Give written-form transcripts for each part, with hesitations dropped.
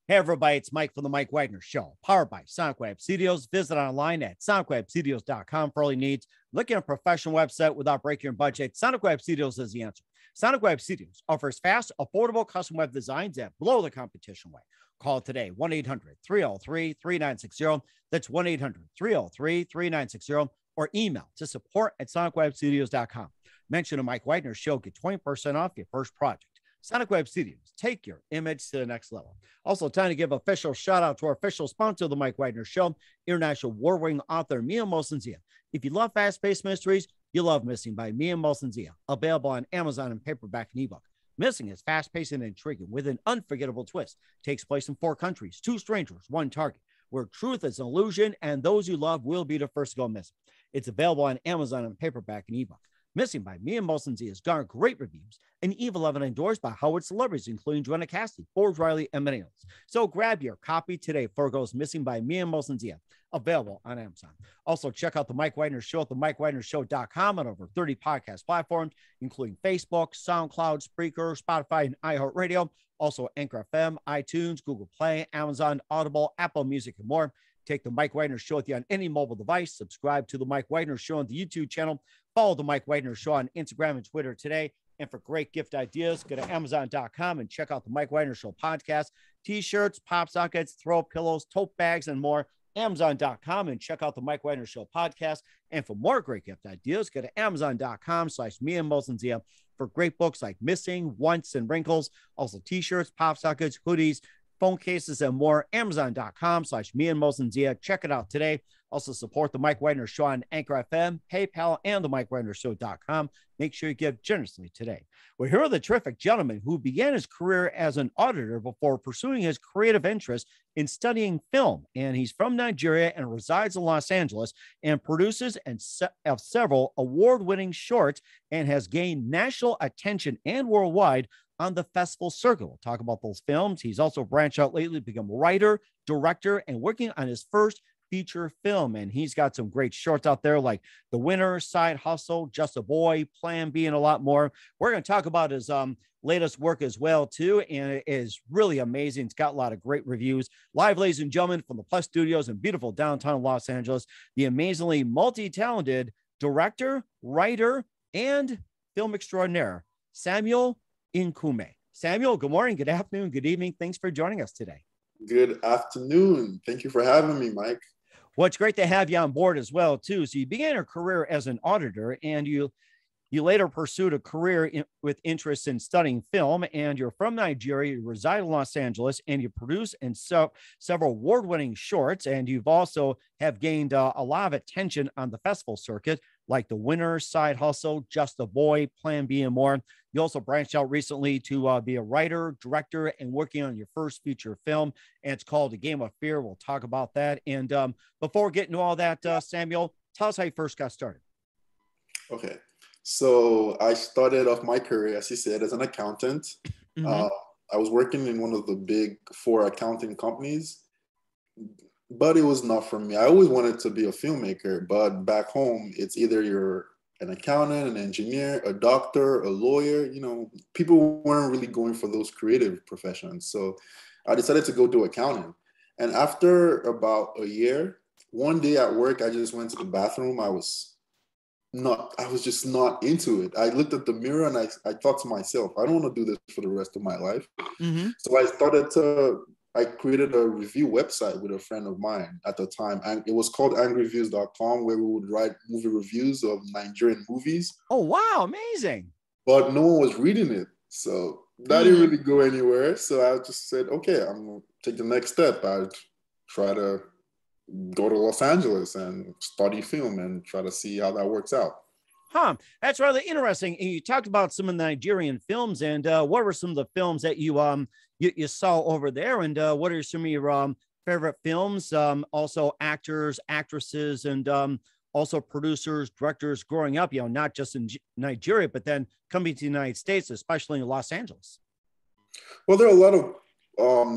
Hey, everybody, it's Mike from the Mike Wagner Show, powered by SonicWeb Studios. Visit online at sonicwebstudios.com for all your needs. Looking at a professional website without breaking your budget, SonicWeb Studios is the answer. SonicWeb Studios offers fast, affordable custom web designs that blow the competition away. Call today, 1-800-303-3960. That's 1-800-303-3960. Or email to support@sonicwebstudios.com. Mention the Mike Wagner Show, get 20% off your first project. Sonic Web Studios, take your image to the next level. Also, time to give official shout out to our official sponsor of the Mike Wagner Show, international award-winning author Mia Mosensia. If you love fast-paced mysteries, you love Missing by Mia Mosensia. Available on Amazon in paperback and ebook. Missing is fast-paced and intriguing with an unforgettable twist. Takes place in 4 countries, 2 strangers, 1 target, where truth is an illusion and those you love will be the first to go missing. It's available on Amazon in paperback and ebook. Missing by Mia Mosensia has garnered great reviews and even 11 endorsed by Howard celebrities, including Joanna Cassidy, Forbes Riley, and many others. So grab your copy today before it goes missing by Mia Mosensia, available on Amazon. Also, check out the Mike Wagner Show at themikewagnershow.com on over 30 podcast platforms, including Facebook, SoundCloud, Spreaker, Spotify, and iHeartRadio. Also, Anchor FM, iTunes, Google Play, Amazon, Audible, Apple Music, and more. Take the Mike Wagner Show with you on any mobile device. Subscribe to the Mike Wagner Show on the YouTube channel. Follow the Mike Wagner Show on Instagram and Twitter today. And for great gift ideas, go to Amazon.com and check out the Mike Wagner Show podcast. T-shirts, pop sockets, throw pillows, tote bags, and more. Amazon.com and check out the Mike Wagner Show podcast. And for more great gift ideas, go to Amazon.com/Mia Mosensia for great books like Missing, Once, and Wrinkles. Also T-shirts, pop sockets, hoodies, phone cases, and more. Amazon.com/Mia Mosensia. Check it out today. Also support the Mike Wagner Show on Anchor FM, PayPal, and the MikeWagnerShow.com. Make sure you give generously today. Well, here are the terrific gentleman who began his career as an auditor before pursuing his creative interest in studying film. And he's from Nigeria and resides in Los Angeles and produces several award-winning shorts and has gained national attention and worldwide on the festival circuit. We'll talk about those films. He's also branched out lately to become a writer, director, and working on his first feature film. And he's got some great shorts out there like The Winner, Side Hustle, Just a Boy, Plan B, and a lot more. We're going to talk about his latest work as well, too. And it is really amazing. It's got a lot of great reviews. Live, ladies and gentlemen, from the Plus Studios in beautiful downtown Los Angeles, the amazingly multi-talented director, writer, and film extraordinaire, Samuel Nkwume. Samuel, good morning, good afternoon, good evening. Thanks for joining us today. Good afternoon. Thank you for having me, Mike. Well, it's great to have you on board as well, too. So you began your career as an auditor, and you later pursued a career with interest in studying film, and you're from Nigeria, you reside in Los Angeles, and you produce and several award-winning shorts, and you've also have gained a lot of attention on the festival circuit, like The Winner, Side Hustle, Just a Boy, Plan B, and more. You also branched out recently to be a writer, director, and working on your first feature film, and it's called A Game of Fear. We'll talk about that. And before we get into all that, Samuel, tell us how you first got started. Okay. So I started off my career, as you said, as an accountant. Mm-hmm. I was working in one of the big 4 accounting companies, but it was not for me. I always wanted to be a filmmaker, but back home, it's either you're an accountant, an engineer, a doctor, a lawyer. You know, people weren't really going for those creative professions. So I decided to go do accounting. And after about a year, one day at work, I just went to the bathroom. I was just not into it. I looked at the mirror and I thought to myself, I don't want to do this for the rest of my life. Mm-hmm. So I created a review website with a friend of mine at the time. And it was called angryreviews.com, where we would write movie reviews of Nigerian movies. Oh, wow. Amazing. But no one was reading it. So that didn't really go anywhere. So I just said, okay, I'm going to take the next step. I'd try to go to Los Angeles and study film and try to see how that works out. That's rather interesting. You talked about some of the Nigerian films, and what were some of the films that you saw over there, and what are some of your favorite films? Also actors, actresses, and also producers, directors growing up, not just in Nigeria, but then coming to the United States, especially in Los Angeles. Well, there are a lot of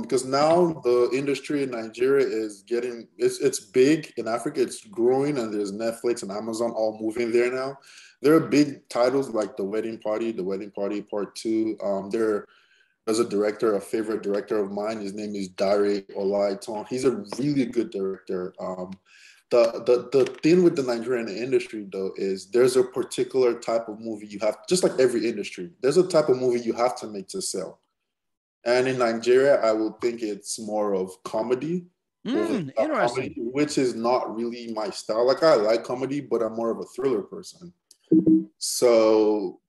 because now the industry in Nigeria is it's big in Africa. It's growing, and there's Netflix and Amazon all moving there now. There are big titles like The Wedding Party Part 2. There There's a director, a favorite director of mine. His name is Dare Olaitan. He's a really good director. The thing with the Nigerian industry though is there's a particular type of movie you have, just like every industry, there's a type of movie you have to make to sell. And in Nigeria, I would think it's more of comedy, Interesting. comedy, which is not really my style. Like I like comedy, but I'm more of a thriller person. So,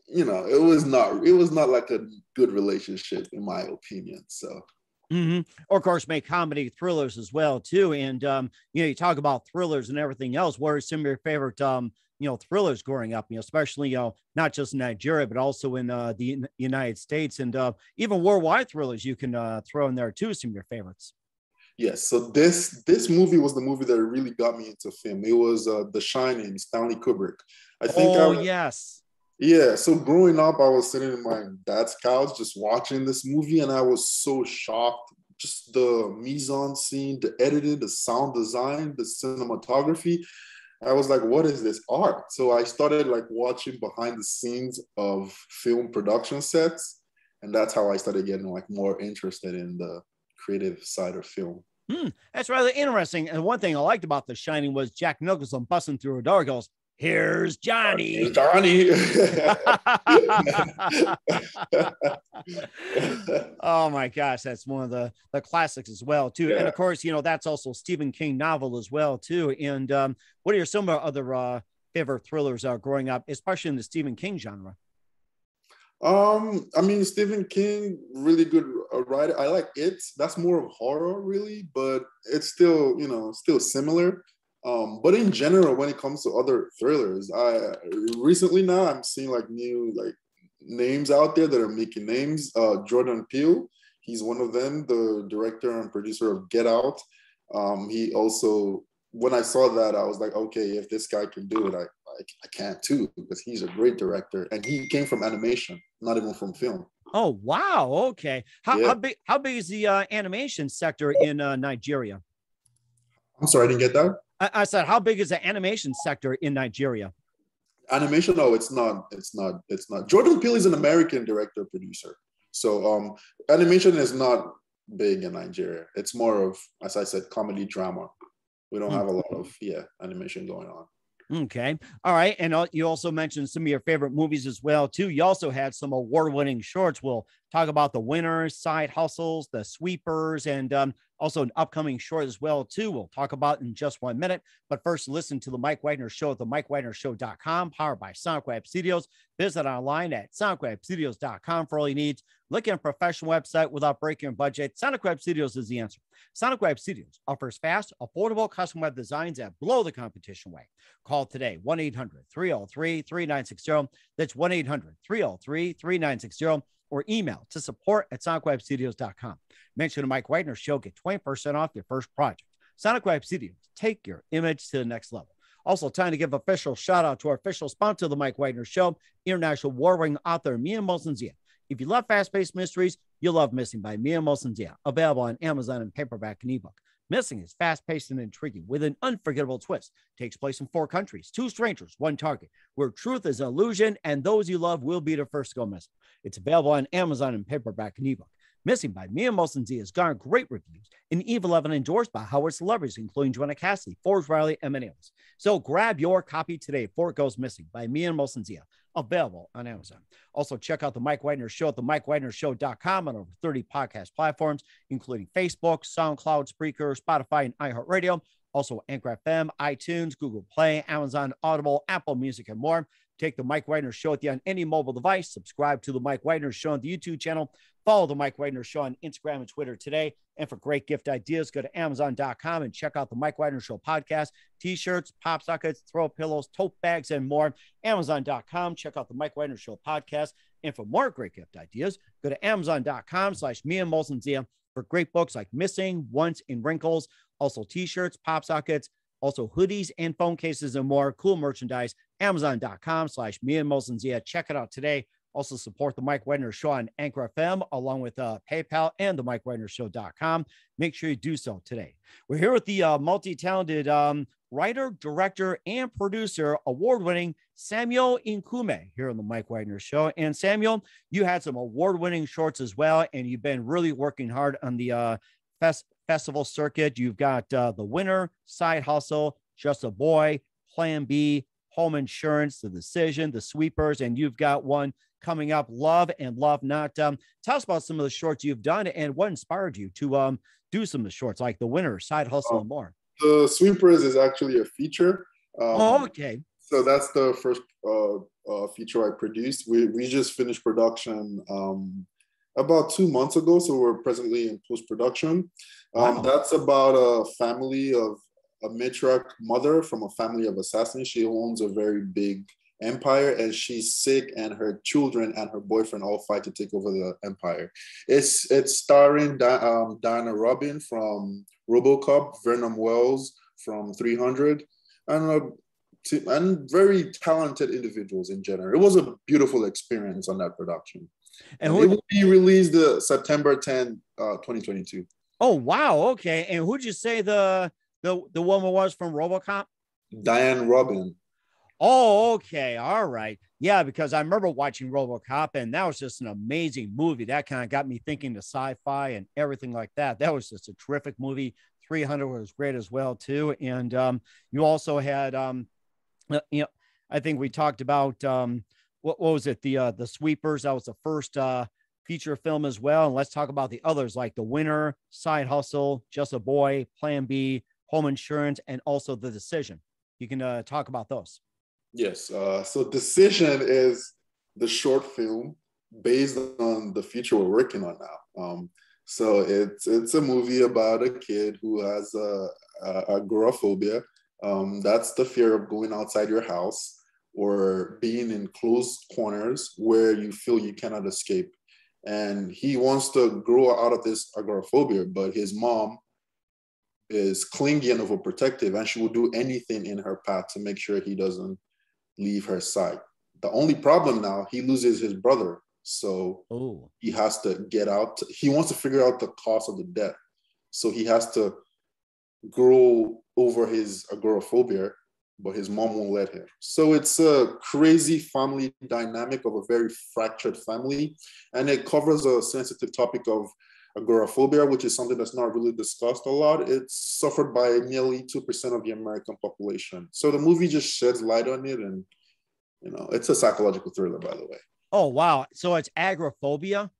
it was not like a good relationship in my opinion. So. Or of course, make comedy thrillers as well too. And you talk about thrillers and everything else. What are some of your favorite thrillers growing up? Especially not just in Nigeria, but also in the United States, and even worldwide thrillers you can throw in there too. Some of your favorites. Yes. So this movie was the movie that really got me into film. It was The Shining, Stanley Kubrick. Yes. Yeah, so growing up, I was sitting in my dad's couch just watching this movie, and I was so shocked. Just the mise-en-scene, the editing, the sound design, the cinematography. I was like, what is this art? So I started like watching behind the scenes of film production sets, and that's how I started getting like more interested in the creative side of film. That's rather interesting. And one thing I liked about The Shining was Jack Nicholson busting through a door goes, "Here's Johnny." Here's Johnny. Oh my gosh, that's one of the classics as well too. Yeah. And of course, that's also Stephen King novel as well too. And what are some other favorite thrillers growing up, especially in the Stephen King genre? I mean, Stephen King, really good writer. I like It. That's more of horror, really, but it's still, still similar. But in general, when it comes to other thrillers, I'm seeing like new like names out there that are making names. Jordan Peele, he's one of them, the director and producer of Get Out. He also, when I saw that, I was like, okay, if this guy can do it, I can too, because he's a great director, and he came from animation, not even from film. Oh wow, okay. How big is the animation sector in Nigeria? I'm sorry, I didn't get that. I said, how big is the animation sector in Nigeria? Animation? No, it's not. Jordan Peele is an American director producer. So animation is not big in Nigeria. It's more of, as I said, comedy drama. We don't have a lot of animation going on. Okay. All right. And you also mentioned some of your favorite movies as well, too. You also had some award-winning shorts. We'll talk about The Winners, Side Hustles, The Sweepers, and also an upcoming short as well, too. We'll talk about in just 1 minute. But first, listen to The Mike Wagner Show at themikewagnershow.com, powered by Sonic Web Studios. Visit online at sonicwebstudios.com for all your needs. Look at a professional website without breaking your budget. Sonic Web Studios is the answer. Sonic Web Studios offers fast, affordable custom web designs that blow the competition away. Call today, 1-800-303-3960. That's 1-800-303-3960. Or email to support@sonicwebstudios.com. Mention the Mike Wagner Show, get 20% off your first project. Sonic Web Studios, take your image to the next level. Also, time to give official shout out to our official sponsor of the Mike Wagner Show, international award-winning author Mia Molson-Zia. If you love fast-paced mysteries, you'll love Missing by Mia Molson-Zia, available on Amazon in paperback and ebook. Missing is fast-paced and intriguing with an unforgettable twist. Takes place in 4 countries, 2 strangers, 1 target, where truth is an illusion and those you love will be the first to go missing. It's available on Amazon in paperback and ebook. Missing by Mia Molson-Zia has garnered great reviews and even endorsed by Howard celebrities, including Joanna Cassidy, Forbes Riley, and many others. So grab your copy today before it goes missing by Mia Molson-Zia, available on Amazon. Also, check out The Mike Wagner Show at themikewagnershow.com on over 30 podcast platforms, including Facebook, SoundCloud, Spreaker, Spotify, and iHeartRadio. Also, Anchor FM, iTunes, Google Play, Amazon, Audible, Apple Music, and more. Take The Mike Wagner Show with you on any mobile device. Subscribe to The Mike Wagner Show on the YouTube channel. Follow The Mike Wagner Show on Instagram and Twitter today. And for great gift ideas, go to Amazon.com and check out The Mike Wagner Show podcast, T-shirts, pop sockets, throw pillows, tote bags, and more. Amazon.com. Check out The Mike Wagner Show podcast. And for more great gift ideas, go to Amazon.com/Mia Molson-Zia for great books like Missing, Once, and Wrinkles. Also T-shirts, pop sockets, also hoodies and phone cases and more cool merchandise. Amazon.com/Mia Molson-Zia. Check it out today. Also support the Mike Wagner Show on Anchor FM, along with PayPal and the MikeWagnerShow.com. Make sure you do so today. We're here with the multi-talented writer, director, and producer, award-winning Samuel Nkwume here on the Mike Wagner Show. And Samuel, you had some award-winning shorts as well, and you've been really working hard on the festival circuit. You've got The Winner, Side Hustle, Just a Boy, Plan B, Home Insurance, The Decision, The Sweepers, and you've got one coming up, Love and Love Not. Tell us about some of the shorts you've done and what inspired you to do some of the shorts like The Winner, Side Hustle, and more. The Sweepers is actually a feature. Okay. So that's the first feature I produced. We just finished production about 2 months ago, so we're presently in post-production. Wow. That's about a family of a matriarch mother from a family of assassins. She owns a very big empire, and she's sick, and her children and her boyfriend all fight to take over the empire. It's starring Diana Robin from RoboCop, Vernon Wells from 300, and very talented individuals in general. It was a beautiful experience on that production. And it will be released September 10, 2022. Oh, wow. Okay. And who'd you say the woman was from RoboCop? Diane Robin. Oh, okay. All right. Yeah, because I remember watching RoboCop, and that was just an amazing movie. That kind of got me thinking to sci-fi and everything like that. That was just a terrific movie. 300 was great as well, too. And you also had, I think we talked about, what was it? The Sweepers. That was the first feature film as well. And let's talk about the others like The Winner, Side Hustle, Just a Boy, Plan B, Home Insurance, and also The Decision. You can talk about those. Yes. So Decision is the short film based on the feature we're working on now. So it's a movie about a kid who has agoraphobia. That's the fear of going outside your house or being in closed corners where you feel you cannot escape. And he wants to grow out of this agoraphobia, but his mom is clingy and overprotective, and she will do anything in her path to make sure he doesn't leave her side. The only problem now, he loses his brother. So he has to get out. He wants to figure out the cause of the death. So he has to grow over his agoraphobia, but his mom won't let him. So it's a crazy family dynamic of a very fractured family. And it covers a sensitive topic of agoraphobia, which is something that's not really discussed a lot. It's suffered by nearly 2% of the American population. So the movie just sheds light on it. And, it's a psychological thriller, by the way. Oh, wow. So it's agoraphobia?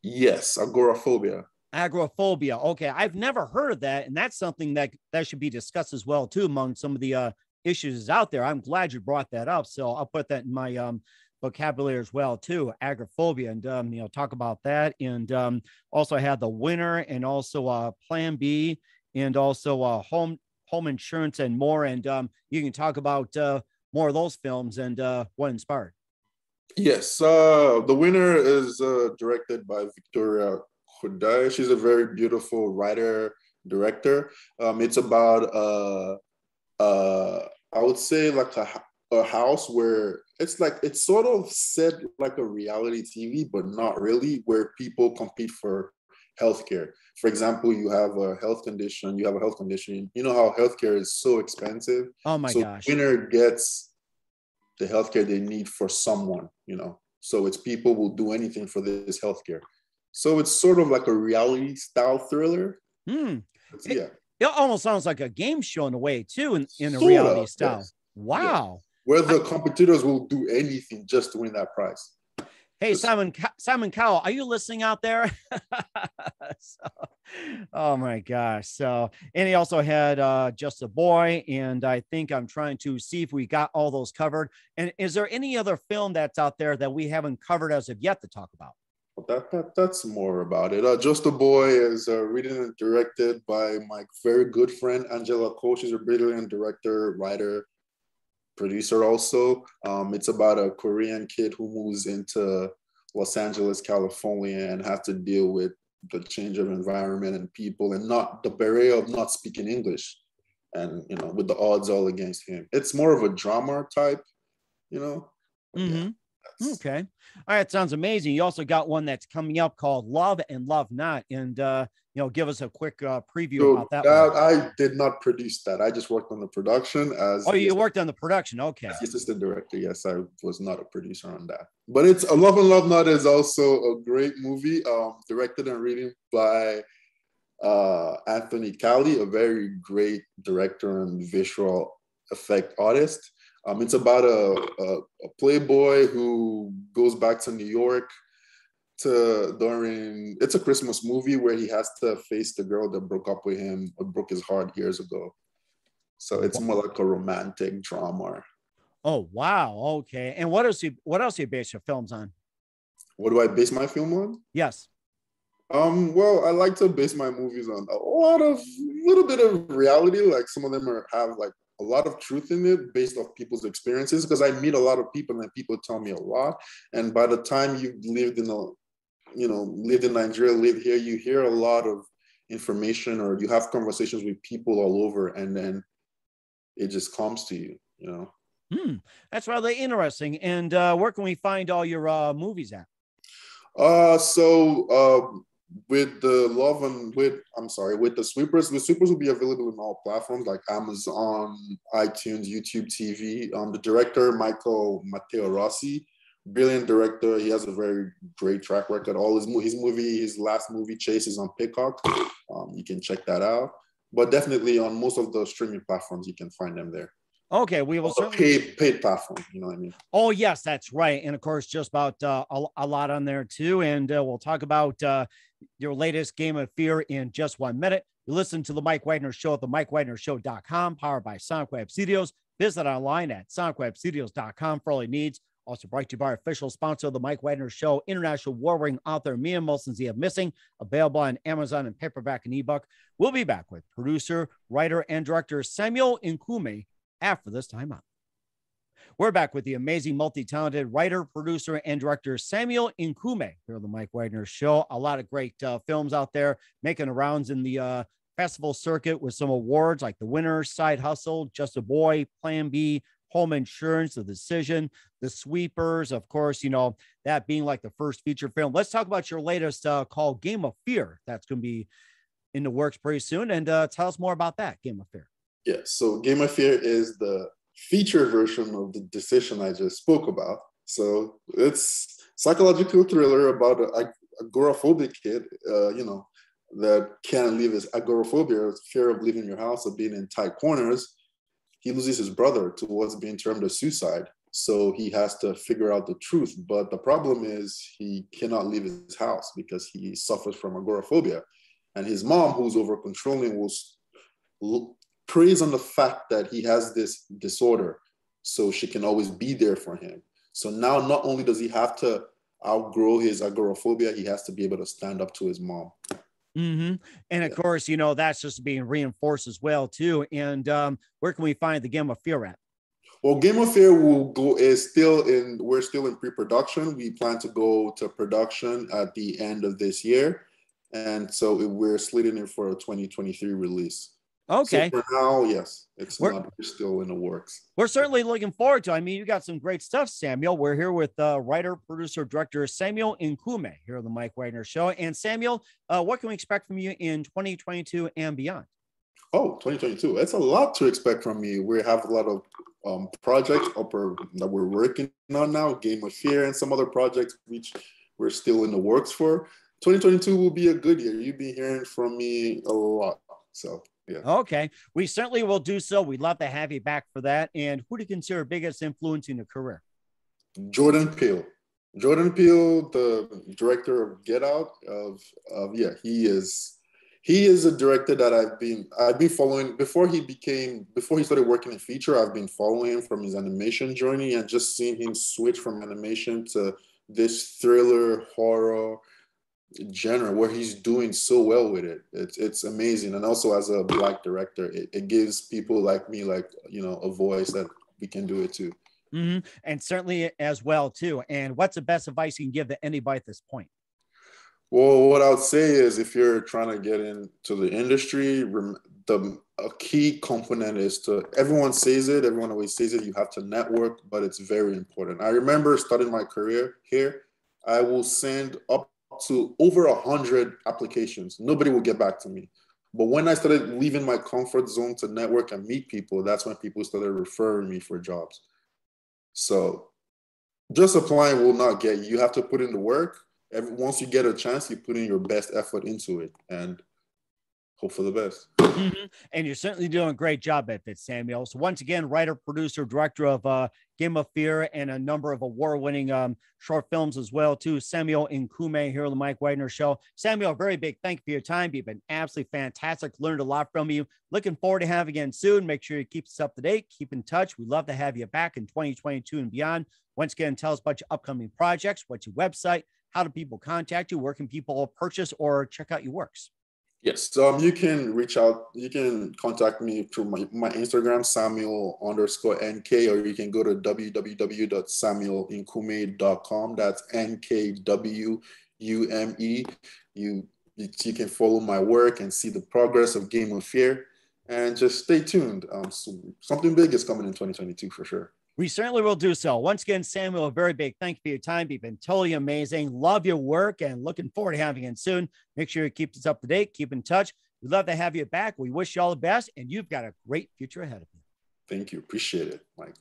Yes, agoraphobia. Agoraphobia. Okay. I've never heard of that. And that's something that should be discussed as well, too, among some of the issues out there. I'm glad you brought that up. So I'll put that in my vocabulary as well, too. Agoraphobia, and, talk about that. And also had The Winner, and also Plan B, and also home Insurance, and more. And you can talk about more of those films and what inspired. Yes. The Winner is directed by Victoria Kudai. She's a very beautiful writer, director. It's about, I would say, like a house where it's sort of set like a reality TV, but not really, where people compete for healthcare. For example, you have a health condition. You know how healthcare is so expensive. Oh my gosh. Winner gets the healthcare they need for someone, So it's people will do anything for this healthcare. So it's sort of like a reality style thriller. Yeah. It almost sounds like a game show in a way, too, in a reality style. Yes. Wow. Yes. Where the competitors will do anything just to win that prize. Hey, Simon Cowell, are you listening out there? Oh my gosh. So, and he also had Just a Boy. And I think I'm trying to see if we got all those covered. And is there any other film that's out there that we haven't covered as of yet to talk about? That's more about it. Just a Boy is written and directed by my very good friend, Angela Cole. She's a brilliant director, writer, producer also. It's about a Korean kid who moves into Los Angeles, California, and has to deal with the change of environment and people, and not the barrier of not speaking English, and with the odds all against him. It's more of a drama type, Mm-hmm. Okay. All right. Sounds amazing. You also got one that's coming up called Love and Love Not. And, give us a quick preview So about that that one. I did not produce that. I just worked on the production Oh, you worked on the production. Okay. as the assistant director. Yes, I was not a producer on that. But it's A Love and Love Not is also a great movie, directed and written by Anthony Cali, a very great director and visual effect artist. It's about a playboy who goes back to New York it's a Christmas movie where he has to face the girl that broke up with him or broke his heart years ago. So it's more like a romantic drama. Oh, wow. Okay. And what else do you base your films on? What do I base my film on? Yes. Well, I like to base my movies on little bit of reality. Like some of them have like a lot of truth in it based off people's experiences, because I meet a lot of people and people tell me a lot. And by the time you've lived in Nigeria, live here, you hear a lot of information or you have conversations with people all over, and then it just comes to you. That's rather interesting. And where can we find all your movies at? With the Sweepers, will be available in all platforms like Amazon, iTunes, YouTube TV. The director, Michael Matteo Rossi, brilliant director. He has a very great track record. All his last movie, Chase, is on Peacock. You can check that out. But definitely on most of the streaming platforms, you can find them there. Okay, we will certainly paid platform. You know what I mean? Oh, yes, that's right. And of course, just about a lot on there too. And we'll talk about your latest Game of Fear in just 1 minute. You listen to the Mike Wagner Show at the MikeWagnerShow.com, powered by Sonic Web Studios. Visit online at SonicWebStudios.com for all your needs. Also brought to you by our official sponsor of the Mike Wagner Show, international war-ring author Mia Molson's The Missing, available on Amazon and paperback and ebook. We'll be back with producer, writer, and director Samuel Nkwume after this time out. We're back with the amazing, multi-talented writer, producer, and director Samuel Nkwume here on the Mike Wagner Show. A lot of great films out there making the rounds in the festival circuit with some awards like The Winner, Side Hustle, Just a Boy, Plan B, Home Insurance, The Decision, The Sweepers, of course, that being like the first feature film. Let's talk about your latest called Game of Fear. That's going to be in the works pretty soon. And tell us more about that, Game of Fear. Yeah, so Game of Fear is the feature version of The Decision I just spoke about. So it's psychological thriller about a agoraphobic kid, that can't leave his agoraphobia, fear of leaving your house, or being in tight corners. He loses his brother towards being termed a suicide. So he has to figure out the truth. But the problem is he cannot leave his house because he suffers from agoraphobia. And his mom, who's over controlling, will preys on the fact that he has this disorder so she can always be there for him. So now not only does he have to outgrow his agoraphobia, he has to be able to stand up to his mom. Mm-hmm. And of course, that's just being reinforced as well too. And where can we find the Game of Fear at? Well, Game of Fear we're still in pre-production. We plan to go to production at the end of this year. And so we're slating it for a 2023 release. Okay. So for now, yes, we're still in the works. We're certainly looking forward to it. I mean, you got some great stuff, Samuel. We're here with writer, producer, director Samuel Nkwume here on the Mike Wagner Show. And Samuel, what can we expect from you in 2022 and beyond? Oh, 2022. It's a lot to expect from me. We have a lot of projects that we're working on now, Game of Fear and some other projects which we're still in the works for. 2022 will be a good year. You'll be hearing from me a lot. So yeah. Okay. We certainly will do so. We'd love to have you back for that. And who do you consider biggest influence in your career? Jordan Peele. Jordan Peele, the director of Get Out, he is a director that I've been following before he started working in feature. I've been following him from his animation journey and just seeing him switch from animation to this thriller horror genre where he's doing so well with it. It's amazing. And also as a Black director, it gives people like me, a voice that we can do it too. Mm-hmm. And certainly as well too. And what's the best advice you can give to anybody at this point? Well, what I would say is if you're trying to get into the industry, a key component is to, everyone says it, everyone always says it, you have to network, but it's very important. I remember starting my career here, I will send up to over 100 applications. Nobody will get back to me. But when I started leaving my comfort zone to network and meet people, that's when people started referring me for jobs. So just applying will not get you. You have to put in the work. Once you get a chance, you put in your best effort into it and hope for the best. Mm-hmm. And you're certainly doing a great job at that, Samuel. So once again, writer, producer, director of Game of Fear and a number of award-winning short films as well, too. Samuel Nkwume here on the Mike Wagner Show. Samuel, very big thank you for your time. You've been absolutely fantastic. Learned a lot from you. Looking forward to having you again soon. Make sure you keep us up to date. Keep in touch. We'd love to have you back in 2022 and beyond. Once again, tell us about your upcoming projects. What's your website? How do people contact you? Where can people purchase or check out your works? Yes, you can reach out. You can contact me through my Instagram, Samuel_NK, or you can go to www.samuelnkwume.com. That's NKWUME. You can follow my work and see the progress of Game of Fear, and just stay tuned. Something big is coming in 2022 for sure. We certainly will do so. Once again, Samuel, a very big thank you for your time. You've been totally amazing. Love your work and looking forward to having you soon. Make sure you keep us up to date. Keep in touch. We'd love to have you back. We wish you all the best, and you've got a great future ahead of you. Thank you. Appreciate it, Mike.